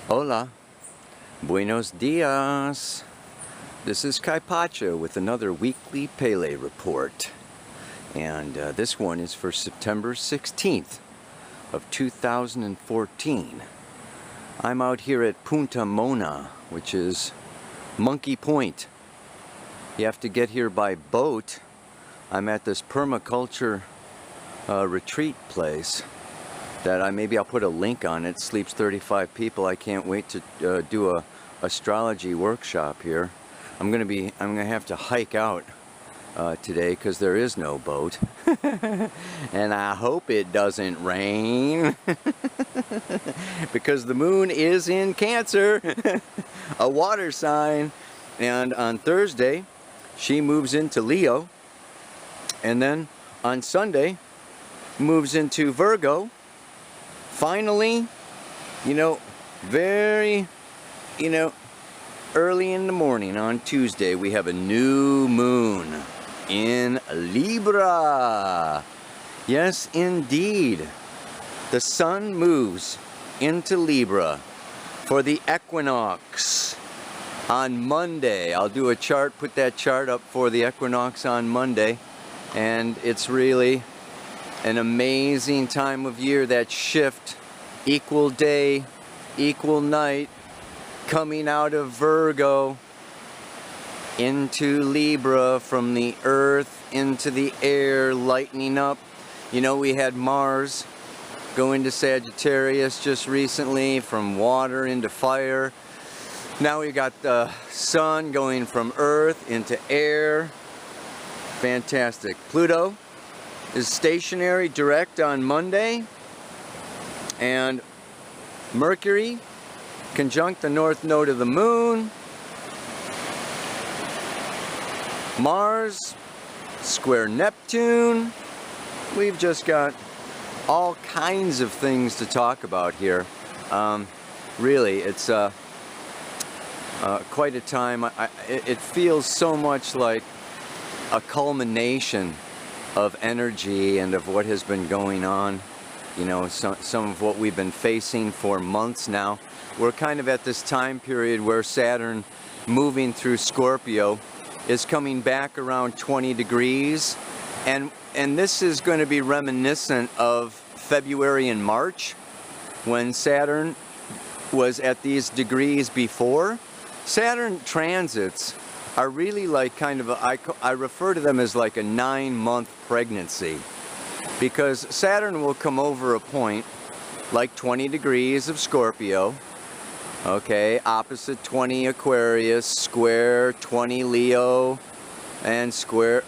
Hola, buenos dias. This is Kai Pacha with another weekly Pele report. And this one is for September 16th of 2014. I'm out here at Punta Mona, which is Monkey Point. You have to get here by boat. I'm at this permaculture retreat place that maybe I'll put a link on it. Sleeps 35 people. I can't wait to do a astrology workshop here. I'm gonna have to hike out today because there is no boat. And I hope it doesn't rain because the moon is in Cancer, a water sign, and on Thursday she moves into Leo, and then on Sunday moves into Virgo. Finally, very, early in the morning on Tuesday, we have a new moon in Libra. Yes, indeed. The sun moves into Libra for the equinox on Monday. I'll do a chart, put that chart up for the equinox on Monday, and it's really an amazing time of year, that shift, equal day, equal night, coming out of Virgo into Libra, from the earth into the air, lightening up. We had Mars go into Sagittarius just recently, from water into fire. Now we got the sun going from earth into air. Fantastic. Pluto is stationary direct on Monday, and Mercury conjunct the north node of the moon. Mars square Neptune. We've just got all kinds of things to talk about here. Really, it's quite a time. It feels so much like a culmination of energy and of what has been going on, some of what we've been facing for months now. We're kind of at this time period where Saturn, moving through Scorpio, is coming back around 20 degrees, and this is going to be reminiscent of February and March, when Saturn was at these degrees before. Saturn transits are really like kind of I refer to them as like a 9-month pregnancy, because Saturn will come over a point like 20 degrees of Scorpio, okay, opposite 20 Aquarius, square 20 Leo, and square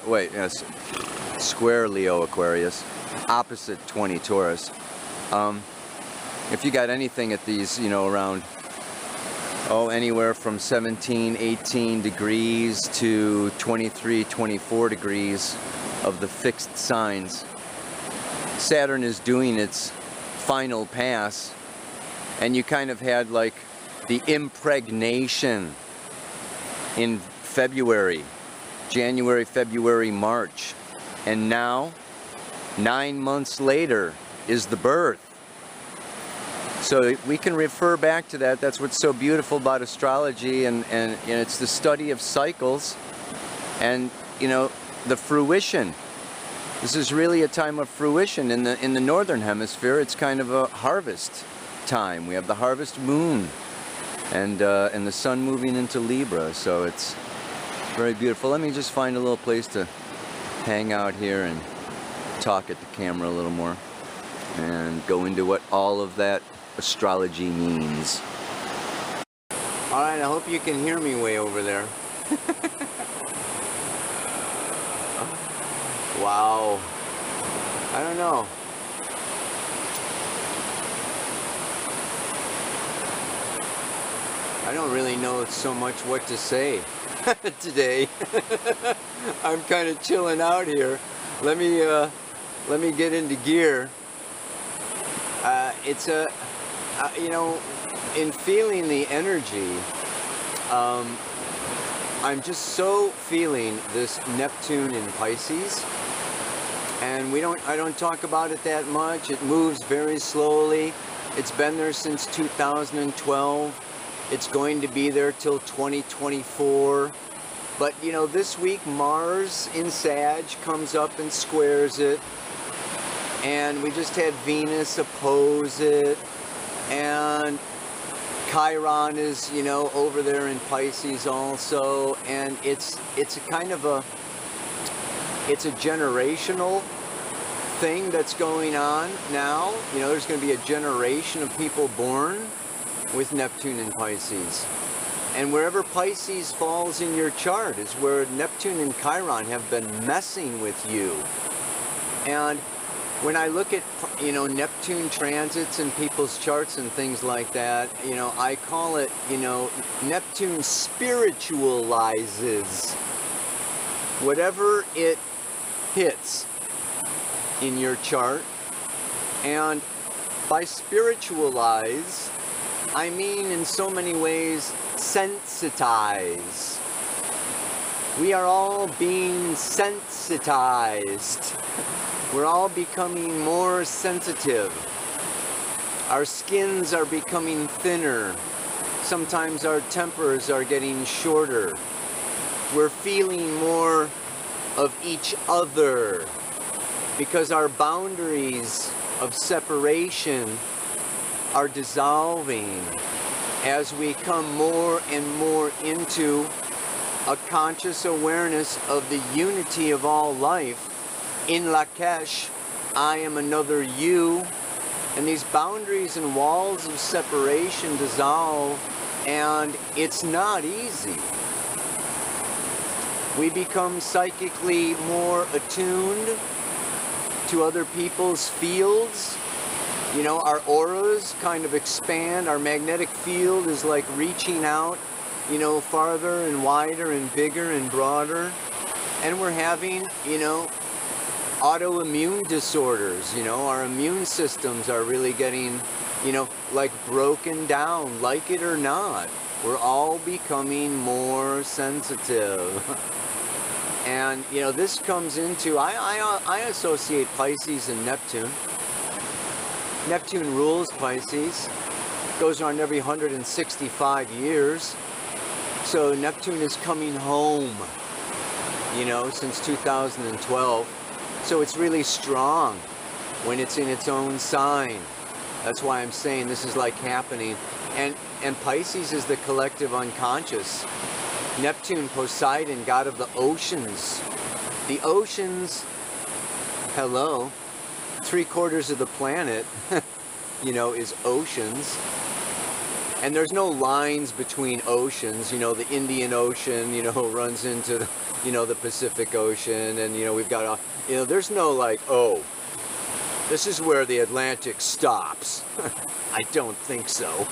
Leo Aquarius, opposite 20 Taurus. If you got anything at these, around anywhere from 17, 18 degrees to 23, 24 degrees of the fixed signs, Saturn is doing its final pass, and you kind of had like the impregnation in February, January, February, March, and now 9 months later is the birth. So we can refer back to that. That's what's so beautiful about astrology, and it's the study of cycles, and the fruition. This is really a time of fruition. In the northern hemisphere, it's kind of a harvest time. We have the harvest moon, and the sun moving into Libra. So it's very beautiful. Let me just find a little place to hang out here and talk at the camera a little more, and go into what all of that astrology means. Alright, I hope you can hear me way over there. Wow. I don't know. I don't really know so much what to say today. I'm kind of chilling out here. Let me get into gear. It's a in feeling the energy, I'm just so feeling this Neptune in Pisces, and I don't talk about it that much. It moves very slowly. It's been there since 2012. It's going to be there till 2024. But you know, this week Mars in Sag comes up and squares it. And we just had Venus oppose it. And Chiron is, you know, over there in Pisces also. And it's a kind of a, it's a generational thing that's going on now. You know, there's going to be a generation of people born with Neptune in Pisces. And wherever Pisces falls in your chart is where Neptune and Chiron have been messing with you. And when I look at, you know, Neptune transits in people's charts and things like that, you know, I call it, you know, Neptune spiritualizes whatever it hits in your chart. And by spiritualize, I mean in so many ways sensitize. We are all being sensitized. We're all becoming more sensitive. Our skins are becoming thinner. Sometimes our tempers are getting shorter. We're feeling more of each other because our boundaries of separation are dissolving as we come more and more into a conscious awareness of the unity of all life. In Lakesh, I am another you, and these boundaries and walls of separation dissolve, and it's not easy. We become psychically more attuned to other people's fields. You know, our auras kind of expand. Our magnetic field is like reaching out, you know, farther and wider and bigger and broader. And we're having, you know, autoimmune disorders. You know, our immune systems are really getting, you know, like broken down, like it or not. We're all becoming more sensitive. And, you know, this comes into, I associate Pisces and Neptune. Neptune rules Pisces, goes around every 165 years. So Neptune is coming home, you know, since 2012. So it's really strong when it's in its own sign. That's why I'm saying this is like happening. And Pisces is the collective unconscious. Neptune, Poseidon, god of the oceans. The oceans, hello, 3/4 of the planet, you know, is oceans. And there's no lines between oceans. You know, the Indian Ocean, you know, runs into, the, you know, the Pacific Ocean. And, you know, we've got, a, you know, there's no like, oh, this is where the Atlantic stops. I don't think so.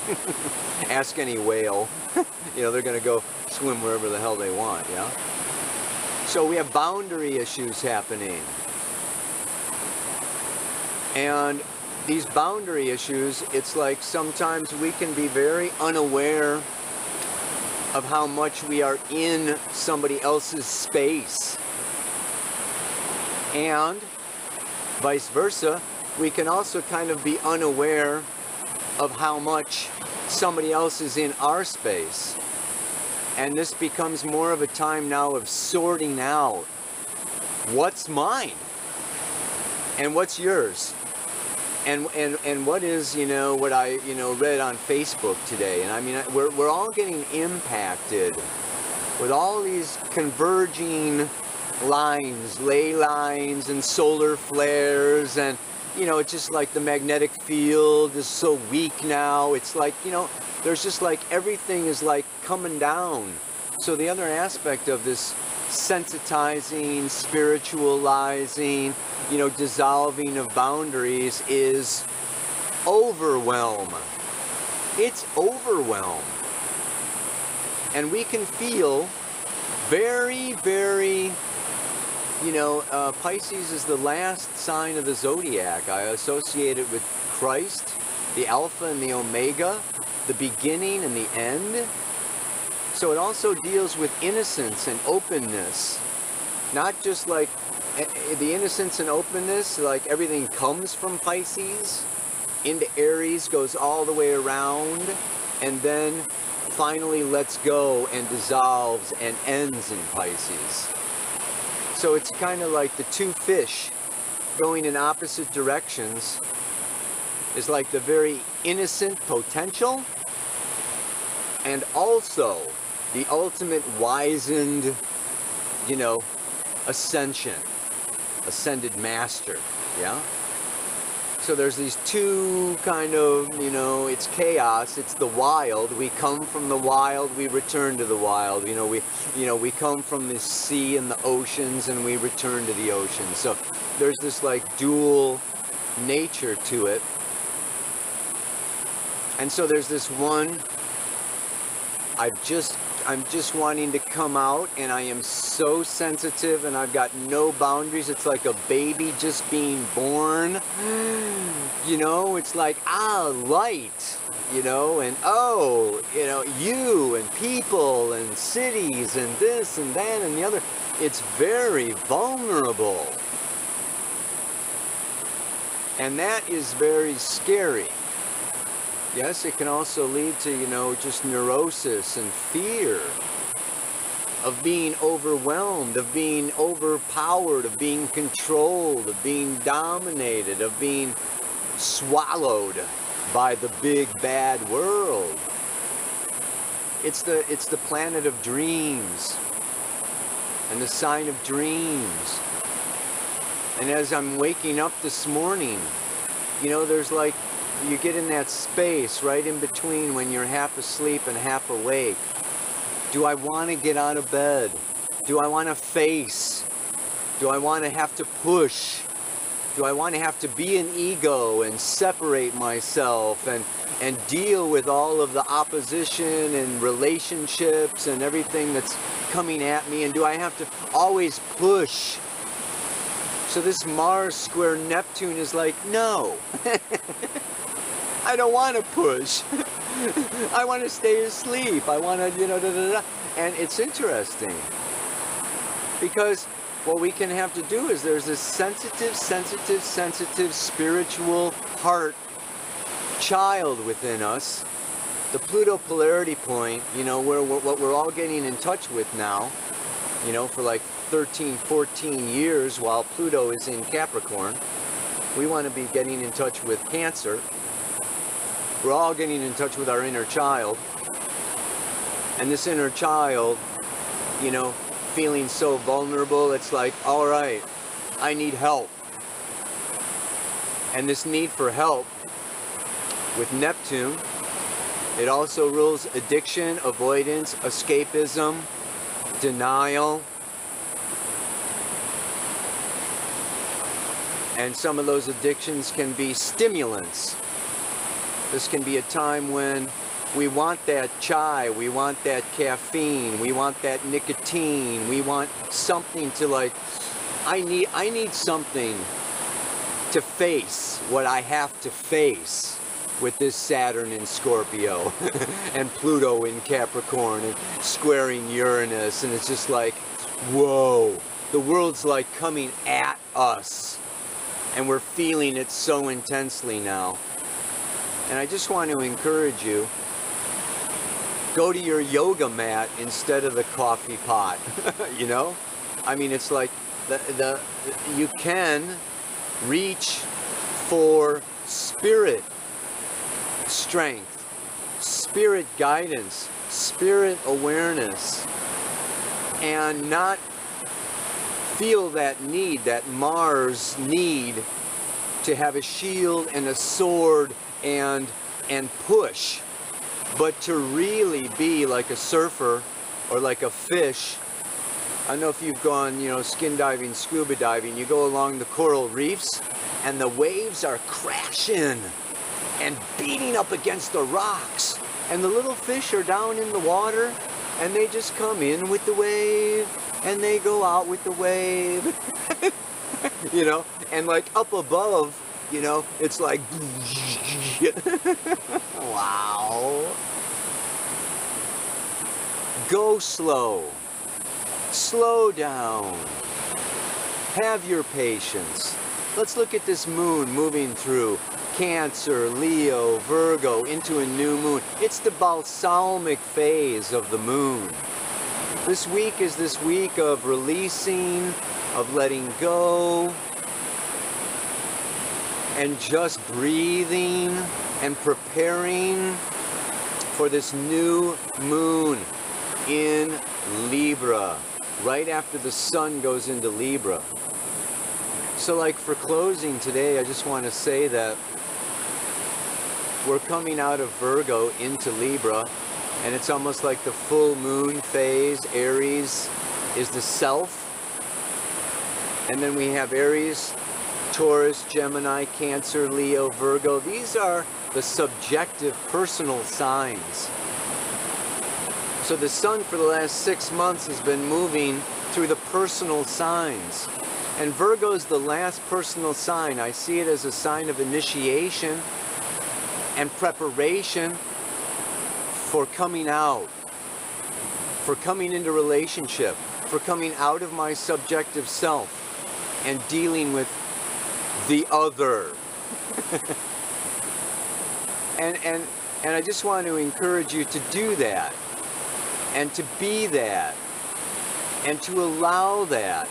Ask any whale. You know, they're going to go swim wherever the hell they want, yeah? So we have boundary issues happening. And these boundary issues, it's like sometimes we can be very unaware of how much we are in somebody else's space. And vice versa, we can also kind of be unaware of how much somebody else is in our space. And this becomes more of a time now of sorting out what's mine and what's yours. And what is, you know, what I, you know, read on Facebook today. And I mean, we're all getting impacted with all these converging lines, ley lines and solar flares. And, you know, it's just like the magnetic field is so weak now. It's like, you know, there's just like everything is like coming down. So the other aspect of this sensitizing, spiritualizing, you know, dissolving of boundaries is overwhelm. It's overwhelm. And we can feel very, very, you know, Pisces is the last sign of the zodiac. I associate it with Christ, the Alpha and the Omega, the beginning and the end. So it also deals with innocence and openness. Not just like the innocence and openness, like everything comes from Pisces. into Aries, goes all the way around, and then finally lets go and dissolves and ends in Pisces. So it's kind of like the two fish going in opposite directions is like the very innocent potential and also the ultimate wizened, you know, ascension, ascended master, yeah? So there's these two kind of, you know, it's chaos, it's the wild. We come from the wild, we return to the wild. We come from the sea and the oceans and we return to the ocean. So there's this like dual nature to it. And so there's this one, I'm just wanting to come out, and I am so sensitive and I've got no boundaries. It's like a baby just being born. You know, it's like, light, you know, and you and people and cities and this and that and the other. It's very vulnerable. And that is very scary. Yes, it can also lead to, you know, just neurosis and fear of being overwhelmed, of being overpowered, of being controlled, of being dominated, of being swallowed by the big bad world. It's the planet of dreams and the sign of dreams. And as I'm waking up this morning, you know, there's like, you get in that space right in between when you're half asleep and half awake. Do I want to get out of bed? Do I want to face? Do I want to have to push? Do I want to have to be an ego and separate myself and deal with all of the opposition and relationships and everything that's coming at me? And do I have to always push? So this Mars square Neptune is like, no. I don't want to push. I want to stay asleep. I want to, you know, And it's interesting because what we can have to do is there's this sensitive spiritual heart child within us. The Pluto polarity point, you know, what we're all getting in touch with now, you know, for like 13, 14 years while Pluto is in Capricorn. We want to be getting in touch with Cancer. We're all getting in touch with our inner child. And this inner child, you know, feeling so vulnerable, it's like, all right, I need help. And this need for help with Neptune, it also rules addiction, avoidance, escapism, denial. And some of those addictions can be stimulants. This can be a time when we want that chai, we want that caffeine, we want that nicotine, we want something to like, I need something to face what I have to face with this Saturn in Scorpio and Pluto in Capricorn and squaring Uranus, and it's just like, whoa, the world's like coming at us and we're feeling it so intensely now. And I just want to encourage you, go to your yoga mat instead of the coffee pot, you know? I mean, it's like, you can reach for spirit strength, spirit guidance, spirit awareness, and not feel that need, that Mars need to have a shield and a sword and push, but to really be like a surfer or like a fish. I don't know if you've gone, you know, skin diving, scuba diving, you go along the coral reefs and the waves are crashing and beating up against the rocks, and the little fish are down in the water and they just come in with the wave and they go out with the wave. You know, and like up above, you know, it's like wow. Go slow. Slow down. Have your patience. Let's look at this moon moving through Cancer, Leo, Virgo, into a new moon. It's the balsamic phase of the moon. This week is this week of releasing, of letting go, and just breathing and preparing for this new moon in Libra, right after the sun goes into Libra. So like for closing today, I just want to say that we're coming out of Virgo into Libra, and it's almost like the full moon phase. Aries is the self, and then we have Aries, Taurus, Gemini, Cancer, Leo, Virgo. These are the subjective personal signs. So the sun for the last 6 months has been moving through the personal signs. And Virgo is the last personal sign. I see it as a sign of initiation and preparation for coming out, for coming into relationship, for coming out of my subjective self and dealing with the other. and I just want to encourage you to do that, and to be that, and to allow that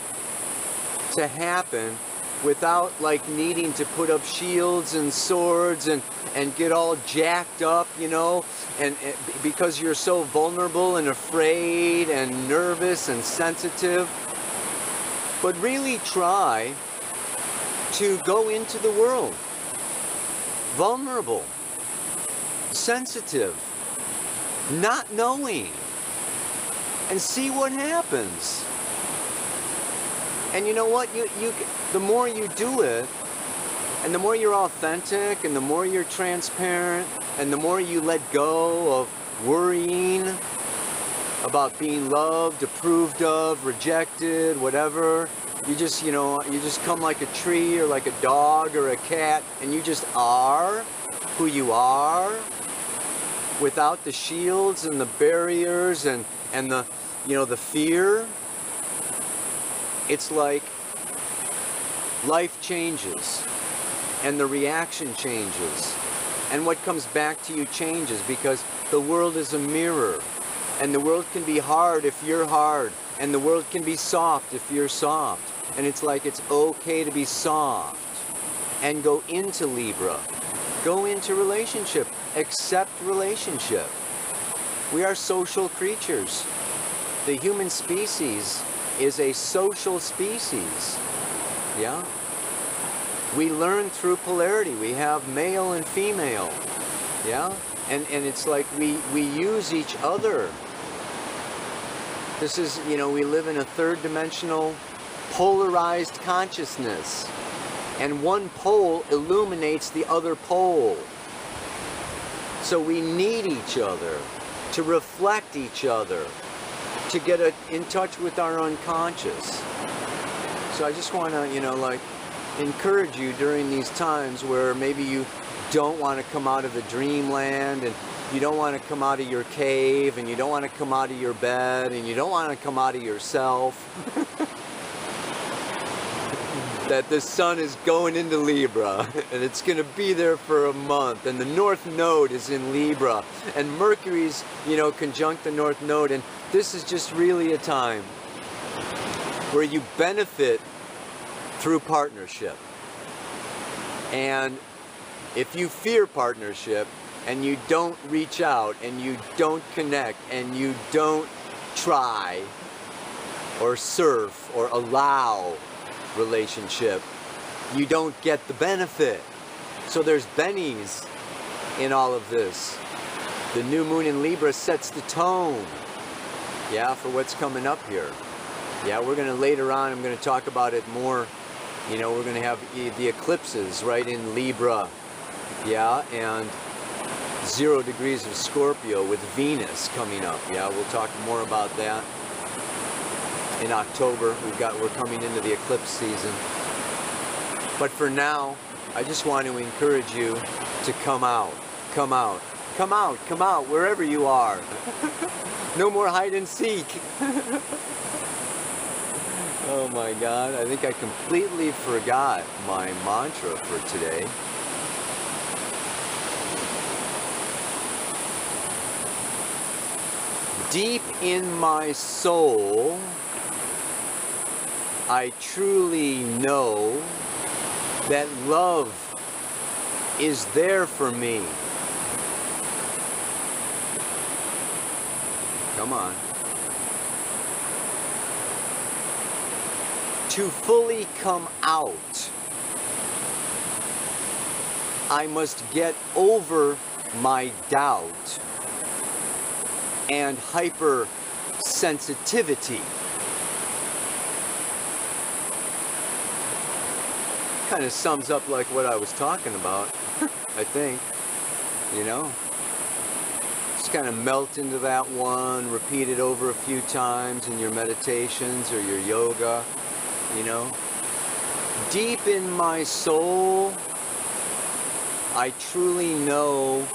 to happen without like needing to put up shields and swords and get all jacked up, you know, and because you're so vulnerable and afraid and nervous and sensitive. But really try to go into the world vulnerable, sensitive, not knowing, and see what happens. And you know what? The more you do it, and the more you're authentic, and the more you're transparent, and the more you let go of worrying about being loved, approved of, rejected, whatever, you just, you know, you just come like a tree or like a dog or a cat, and you just are who you are without the shields and the barriers and the, you know, the fear. It's like life changes and the reaction changes, and what comes back to you changes, because the world is a mirror, and the world can be hard if you're hard, and the world can be soft if you're soft. And it's like it's okay to be soft and go into Libra, go into relationship, accept relationship. We are social creatures. The human species is a social species. Yeah? We learn through polarity. We have male and female. Yeah? And it's like we use each other. This is, you know, we live in a third dimensional polarized consciousness. And one pole illuminates the other pole. So we need each other to reflect each other, to get in touch with our unconscious. So I just want to, you know, like, encourage you during these times where maybe you don't want to come out of the dreamland, and you don't want to come out of your cave, and you don't want to come out of your bed, and you don't want to come out of yourself. That the sun is going into Libra, and it's going to be there for a month, and the North Node is in Libra, and Mercury's, you know, conjunct the North Node, and this is just really a time where you benefit through partnership. And if you fear partnership, and you don't reach out, and you don't connect, and you don't try, or surf, or allow relationship, you don't get the benefit. So there's bennies in all of this. The new moon in Libra sets the tone, yeah, for what's coming up here. Yeah, we're going to later on, I'm going to talk about it more. You know, we're going to have the eclipses right in Libra, yeah, and 0 degrees of Scorpio with Venus coming up. Yeah, we'll talk more about that in October. We're coming into the eclipse season. But for now, I just want to encourage you to come out, come out, come out, come out, wherever you are. No more hide and seek. Oh my God, I think I completely forgot my mantra for today. Deep in my soul, I truly know that love is there for me. Come on. To fully come out, I must get over my doubt and hypersensitivity. Kind of sums up like what I was talking about, I think, you know. Just kind of melt into that one, repeat it over a few times in your meditations or your yoga, you know. Deep in my soul, I truly know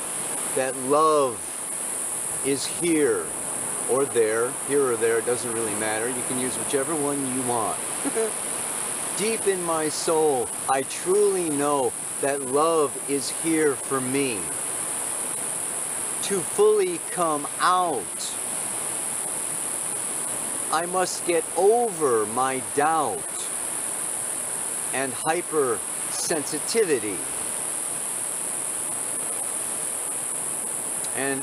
that love is here or there. Here or there, it doesn't really matter. You can use whichever one you want. Deep in my soul, I truly know that love is here for me. To fully come out, I must get over my doubt and hypersensitivity. And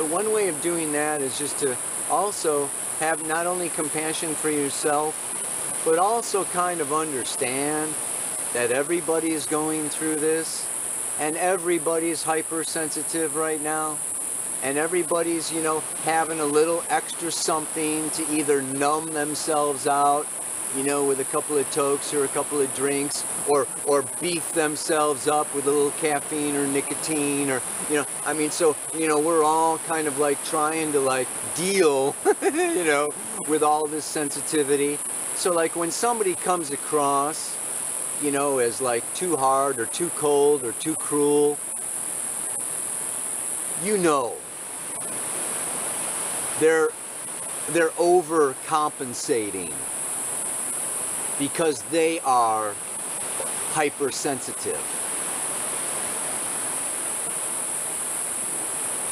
one way of doing that is just to also have not only compassion for yourself, but also kind of understand that everybody is going through this, and everybody's hypersensitive right now, and everybody's, you know, having a little extra something to either numb themselves out, you know, with a couple of tokes or a couple of drinks, or beef themselves up with a little caffeine or nicotine, or, you know, I mean, so, you know, we're all kind of like trying to like deal, you know, with all this sensitivity. So like when somebody comes across, you know, as like too hard or too cold or too cruel, you know, they're overcompensating because they are hypersensitive.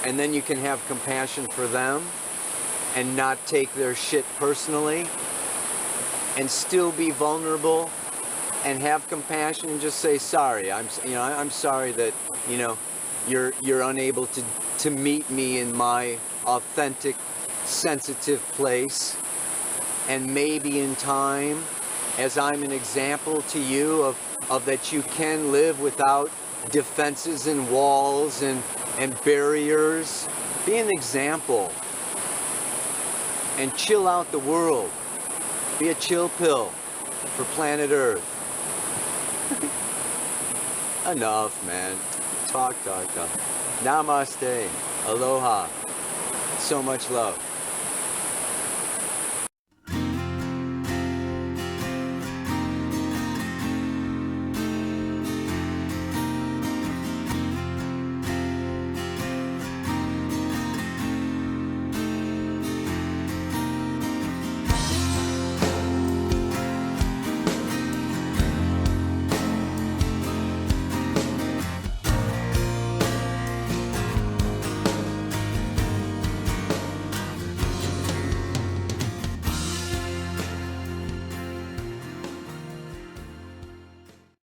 And then you can have compassion for them and not take their shit personally, and still be vulnerable and have compassion and just say sorry. I'm sorry that, you know, you're unable to meet me in my authentic, sensitive place. And maybe in time, as I'm an example to you of that you can live without defenses and walls and barriers, be an example and chill out the world. Be a chill pill for planet Earth. Enough, man. Talk. Namaste. Aloha. So much love.